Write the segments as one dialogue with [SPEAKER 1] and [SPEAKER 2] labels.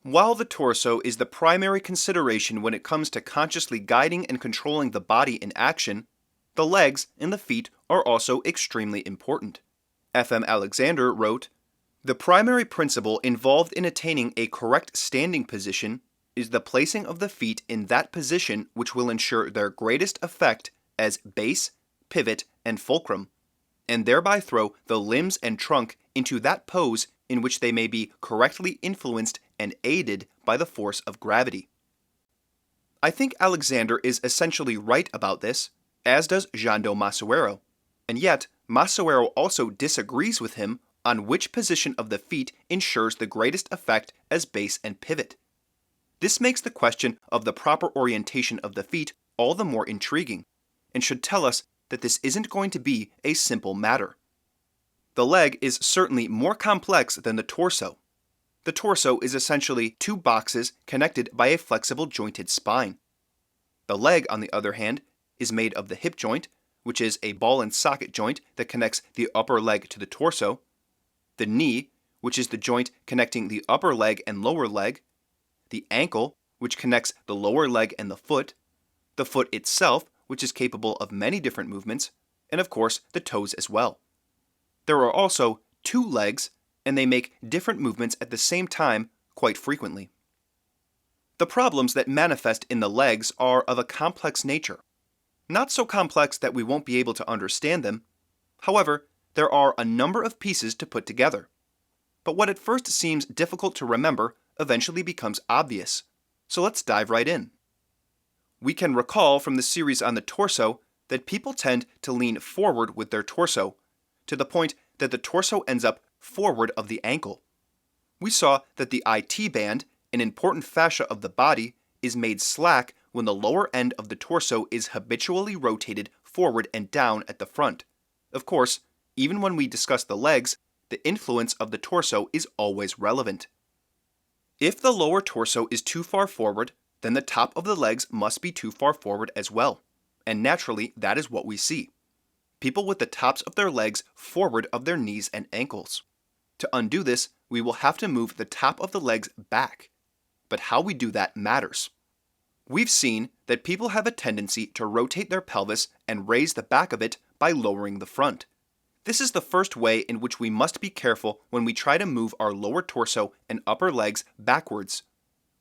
[SPEAKER 1] While the torso is the primary consideration when it comes to consciously guiding and controlling the body in action, the legs and the feet are also extremely important. F.M. Alexander wrote, "The primary principle involved in attaining a correct standing position is the placing of the feet in that position which will ensure their greatest effect as base, pivot, and fulcrum, and thereby throw the limbs and trunk into that pose in which they may be correctly influenced and aided by the force of gravity." I think Alexander is essentially right about this, as does Jando Masoero, and yet Masoero also disagrees with him on which position of the feet ensures the greatest effect as base and pivot. This makes the question of the proper orientation of the feet all the more intriguing, and should tell us that this isn't going to be a simple matter. The leg is certainly more complex than the torso. The torso is essentially two boxes connected by a flexible jointed spine. The leg, on the other hand, is made of the hip joint, which is a ball and socket joint that connects the upper leg to the torso, the knee, which is the joint connecting the upper leg and lower leg, the ankle, which connects the lower leg and the foot itself, which is capable of many different movements, and of course the toes as well. There are also two legs, and they make different movements at the same time quite frequently. The problems that manifest in the legs are of a complex nature. Not so complex that we won't be able to understand them. However, there are a number of pieces to put together. But what at first seems difficult to remember eventually becomes obvious. So let's dive right in. We can recall from the series on the torso that people tend to lean forward with their torso, to the point that the torso ends up forward of the ankle. We saw that the IT band, an important fascia of the body, is made slack when the lower end of the torso is habitually rotated forward and down at the front. Of course, even when we discuss the legs, the influence of the torso is always relevant. If the lower torso is too far forward, then the top of the legs must be too far forward as well, and naturally that is what we see. People with the tops of their legs forward of their knees and ankles. To undo this, we will have to move the top of the legs back. But how we do that matters. We've seen that people have a tendency to rotate their pelvis and raise the back of it by lowering the front. This is the first way in which we must be careful when we try to move our lower torso and upper legs backwards.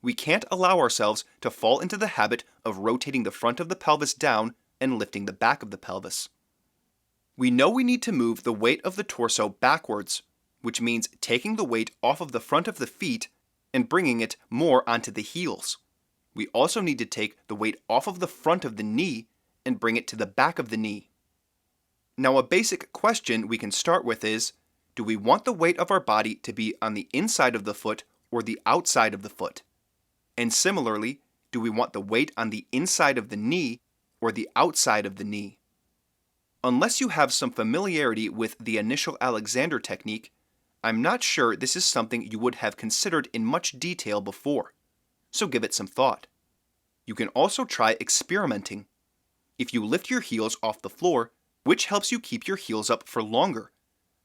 [SPEAKER 1] We can't allow ourselves to fall into the habit of rotating the front of the pelvis down and lifting the back of the pelvis. We know we need to move the weight of the torso backwards, which means taking the weight off of the front of the feet and bringing it more onto the heels. We also need to take the weight off of the front of the knee and bring it to the back of the knee. Now, a basic question we can start with is, do we want the weight of our body to be on the inside of the foot or the outside of the foot? And similarly, do we want the weight on the inside of the knee or the outside of the knee? Unless you have some familiarity with the initial Alexander technique, I'm not sure this is something you would have considered in much detail before, so give it some thought. You can also try experimenting. If you lift your heels off the floor, which helps you keep your heels up for longer?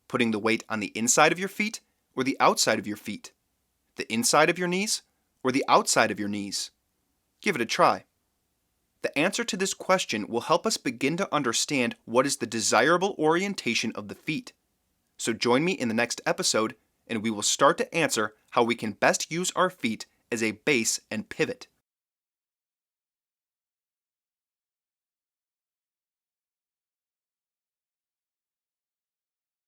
[SPEAKER 1] Putting the weight on the inside of your feet or the outside of your feet? The inside of your knees or the outside of your knees? Give it a try. The answer to this question will help us begin to understand what is the desirable orientation of the feet. So join me in the next episode, and we will start to answer how we can best use our feet as a base and pivot.